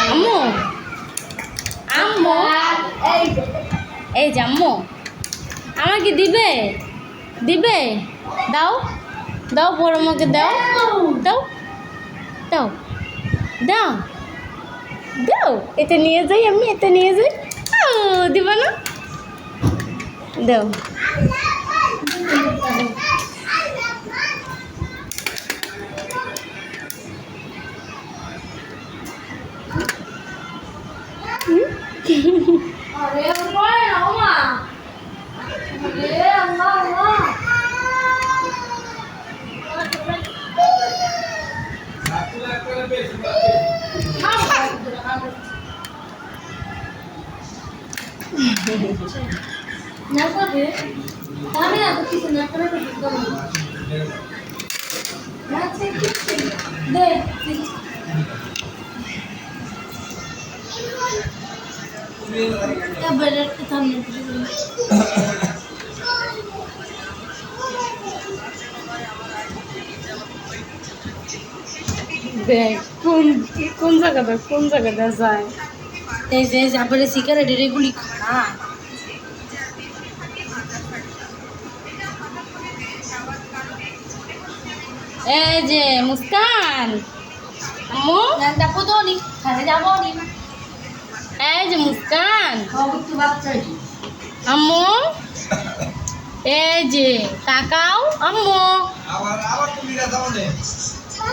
আম্মু আম্মু এই যে আম্মু আমাকে দিবে দিবে দাও দাও বড় আমাকে দাও দাও দাও দাও দাও এটা নিয়ে যাই আমি এটা নিয়ে যাই দিবা না দাও দেখ কোন কোন জায়গাটা যায় এই যে যাবারে সিগারেটের এগুলি খা এই যে মুস্কান আম্মু দেখো তো নি খানে যাবো নি এই যে মুস্কান আম্মু এই যে তাকাও আম্মু আবার তুমি যাও না